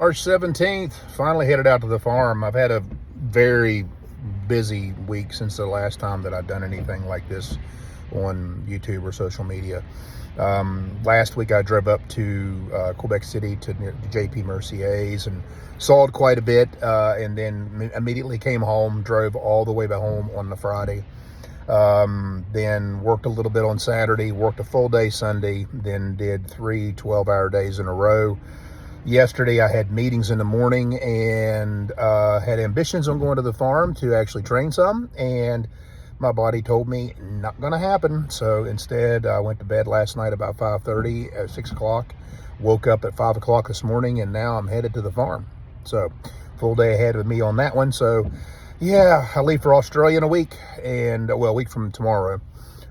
March 17th, finally headed out to the farm. I've had a very busy week since the last time that I've done anything like this on YouTube or social media. Last week I drove up to Quebec City to JP Mercier's and sawed quite a bit, and then immediately came home, drove all the way back home on the Friday. Then worked a little bit on Saturday, worked a full day Sunday, then did 3 12-hour days in a row. Yesterday I had meetings in the morning and had ambitions on going to the farm to actually train some, and my body told me not gonna happen. So instead I went to bed last night about 5:30 at 6 o'clock, woke up at 5 o'clock this morning, and now I'm headed to the farm. So full day ahead with me on that one. So yeah, I leave for Australia in a week, and well, a week from tomorrow.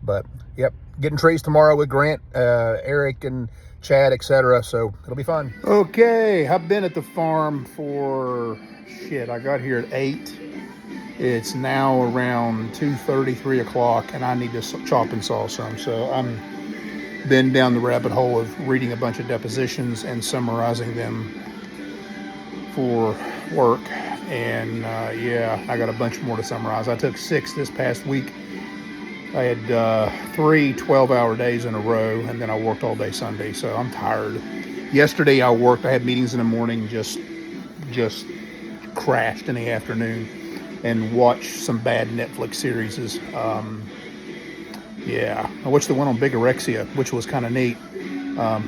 But yep, getting trees tomorrow with Grant, Eric, and Chad, etc. So it'll be fun. Okay, I've been at the farm for I got here at 8. It's now around 2:30, 3 o'clock, and I need to chop and saw some. So I'm been down the rabbit hole of reading a bunch of depositions and summarizing them for work. And yeah, I got a bunch more to summarize. I took 6 this past week. I had 3 12-hour days in a row, and then I worked all day Sunday, so I'm tired. Yesterday I had meetings in the morning, just crashed in the afternoon and watched some bad Netflix series. Yeah, I watched the one on bigorexia, which was kind of neat.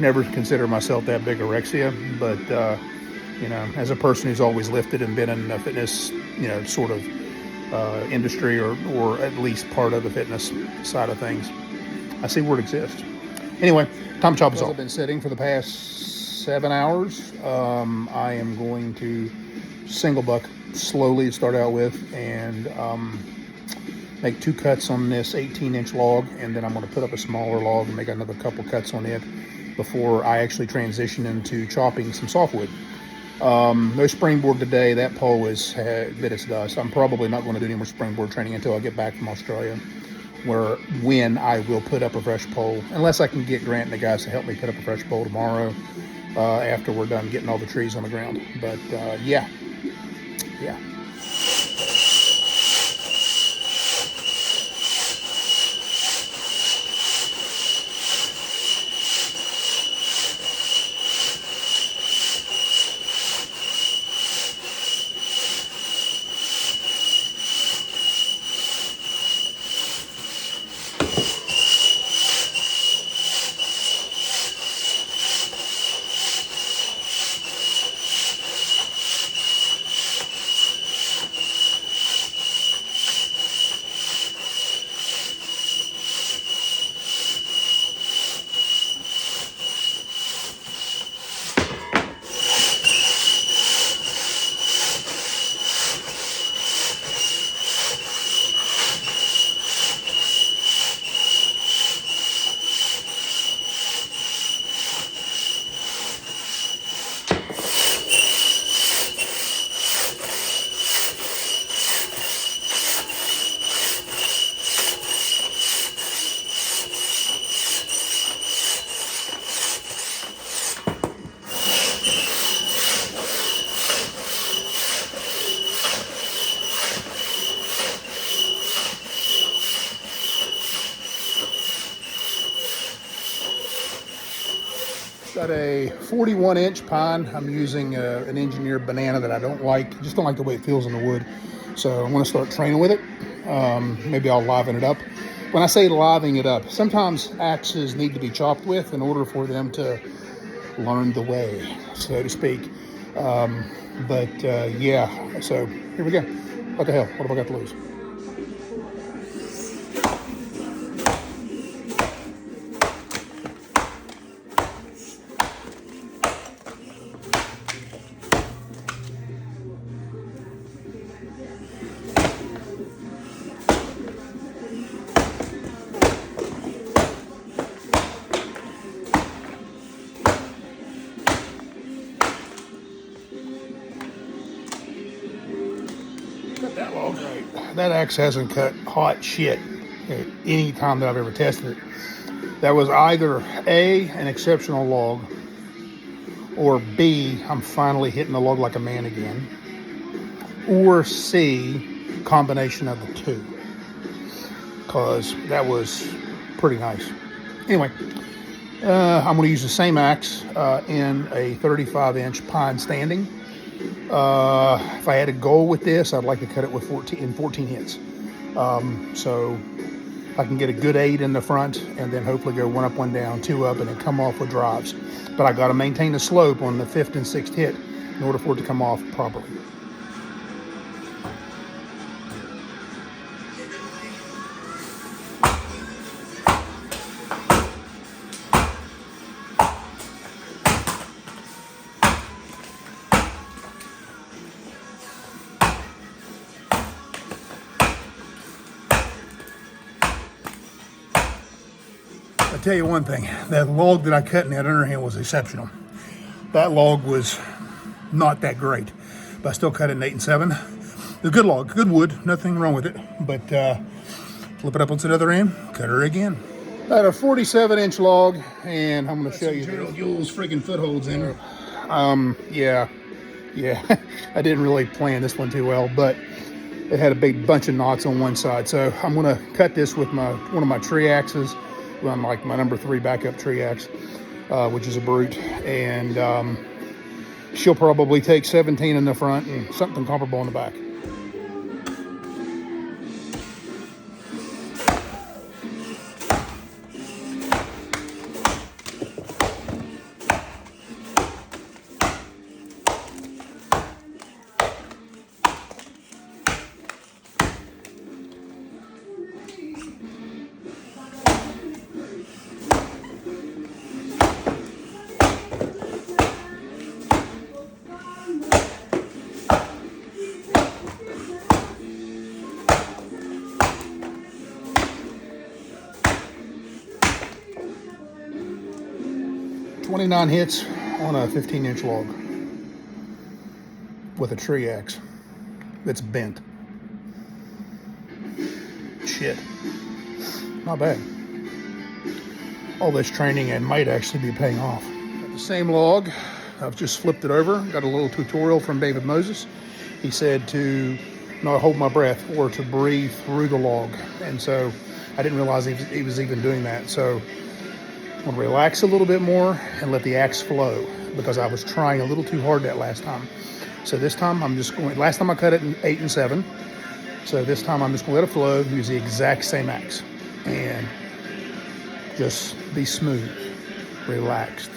Never considered myself that bigorexia, but you know, as a person who's always lifted and been in the fitness, you know, sort of industry, or at least part of the fitness side of things, I see where it exists. Anyway, time to chop us off. I've been sitting for the past 7 hours. I am going to single buck slowly to start out with, and make 2 cuts on this 18-inch log, and then I'm going to put up a smaller log and make another couple cuts on it before I actually transition into chopping some softwood. No springboard today. That pole has bit its dust. I'm probably not going to do any more springboard training until I get back from Australia, when I will put up a fresh pole, unless I can get Grant and the guys to help me put up a fresh pole tomorrow after we're done getting all the trees on the ground. But yeah. Got a 41-inch pine. I'm using an engineered banana that I don't like. Just don't like the way it feels in the wood. So I'm going to start training with it. Maybe I'll liven it up. When I say livening it up, sometimes axes need to be chopped with in order for them to learn the way, so to speak. Yeah, so here we go. What the hell? What have I got to lose? Cut that log right. That axe hasn't cut hot shit at any time that I've ever tested it. That was either A, an exceptional log, or B, I'm finally hitting the log like a man again, or C, combination of the two, because that was pretty nice. Anyway, I'm going to use the same axe in a 35-inch pine standing. If I had a goal with this, I'd like to cut it with 14 hits. So I can get a good 8 in the front and then hopefully go 1 up, 1 down, 2 up, and then come off with drives. But I got to maintain the slope on the 5th and 6th hit in order for it to come off properly. I'll tell you one thing, that log that I cut in that underhand was exceptional. That log was not that great, but I still cut it in 8 and 7. A good log, good wood, nothing wrong with it. But flip it up onto the other end, cut her again. I had a 47-inch log, and I'm going to show you Gerald Yule's freaking footholds in her. Yeah, I didn't really plan this one too well, but it had a big bunch of knots on one side. So I'm going to cut this with one of my tree axes, like my number 3 backup tree axe, which is a brute, and she'll probably take 17 in the front and something comparable in the back. "29 hits on a 15-inch log with a tree axe that's bent. Shit, not bad. All this training and might actually be paying off." Got the same log, I've just flipped it over. Got a little tutorial from David Moses. He said to not hold my breath or to breathe through the log, and so I didn't realize he was even doing that. So I'm going to relax a little bit more and let the axe flow, because I was trying a little too hard that last time. So this time I'm just going, last time I cut it in 8 and 7. So this time I'm just going to let it flow, use the exact same axe, and just be smooth, relaxed.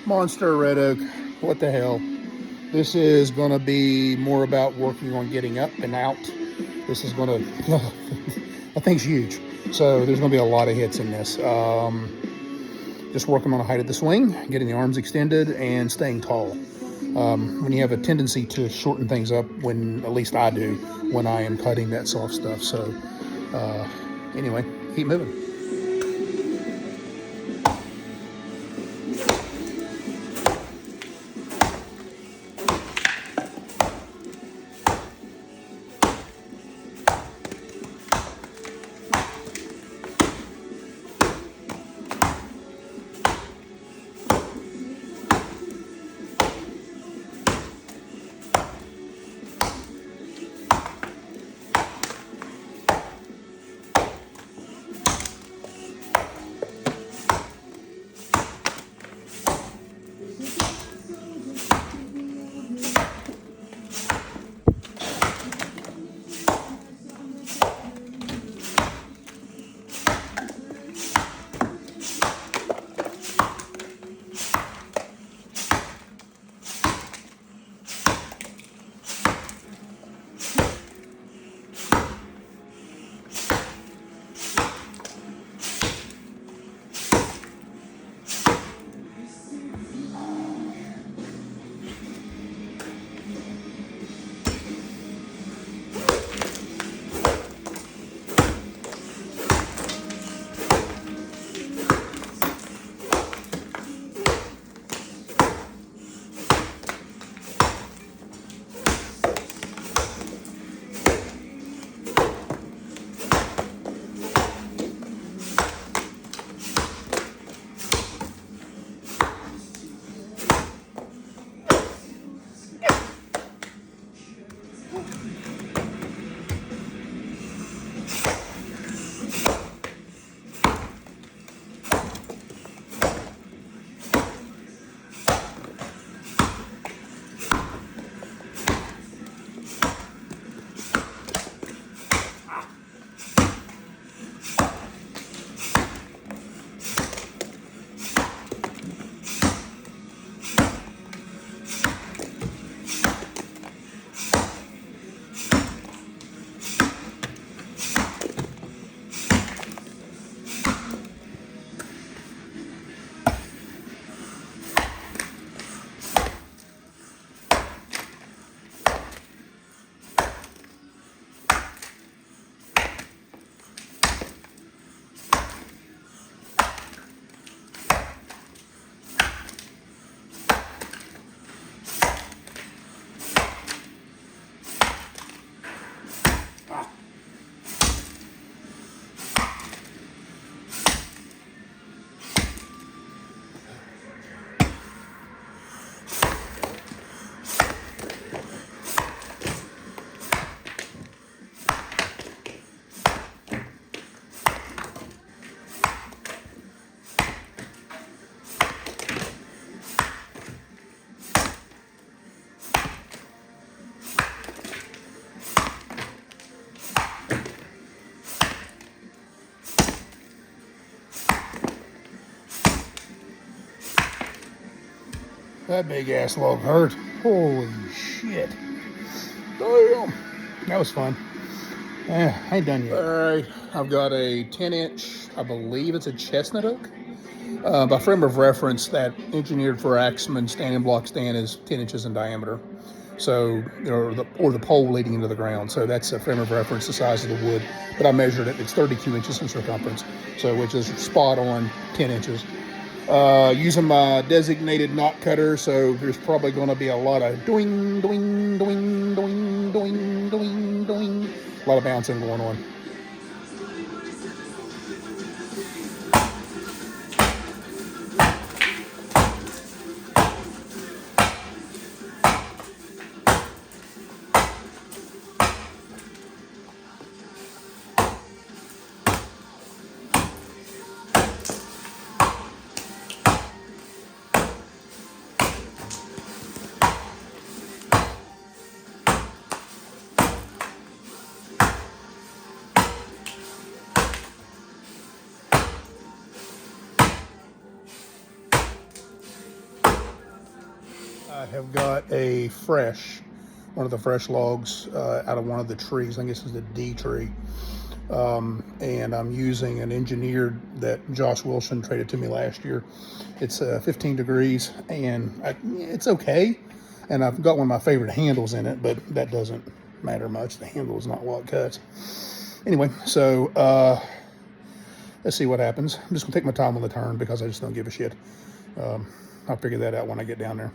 Monster red oak, what the hell. This is going to be more about working on getting up and out. This is going to, that thing's huge. So there's going to be a lot of hits in this. Just working on the height of the swing, getting the arms extended, and staying tall. When you have a tendency to shorten things up, at least I do, when I am cutting that soft stuff. So anyway, keep moving. That big ass log hurt. Holy shit. Damn. That was fun. I ain't done yet. Alright, I've got a 10-inch, I believe it's a chestnut oak. By frame of reference, that engineered for Axeman standing block stand is 10 inches in diameter. So, or the pole leading into the ground. So that's a frame of reference, the size of the wood. But I measured it, it's 32 inches in circumference. So, which is spot on 10 inches. Using my designated knot cutter, so there's probably going to be a lot of doing, doing, doing, doing, doing, doing, doing. A lot of bouncing going on. I have got one of the fresh logs out of one of the trees. I think this is the D tree. And I'm using an engineered that Josh Wilson traded to me last year. It's 15 degrees and it's okay. And I've got one of my favorite handles in it, but that doesn't matter much. The handle is not what cuts. Anyway, so let's see what happens. I'm just gonna take my time on the turn because I just don't give a shit. I'll figure that out when I get down there.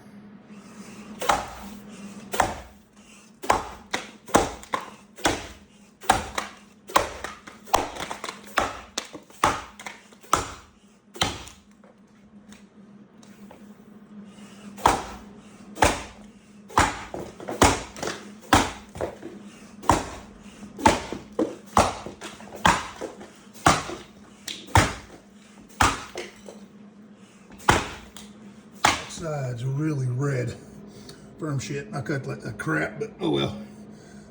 Side's really red from shit. I cut like a crap, but oh well.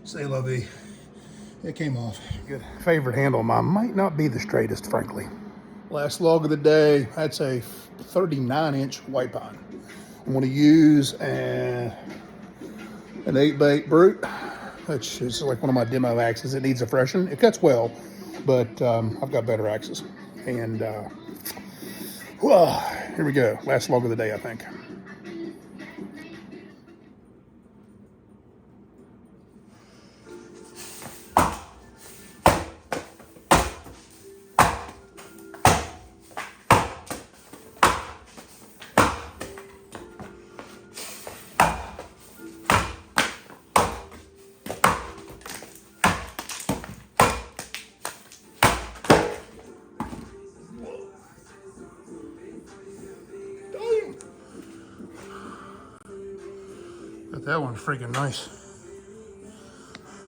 Say la vie. It came off. Good. Favorite handle of mine might not be the straightest, frankly. Last log of the day. That's a 39-inch white pine. I'm going to use an 8-bait brute, which is like one of my demo axes. It needs a freshen. It cuts well, but I've got better axes. And here we go. Last log of the day, I think. That one's freaking nice.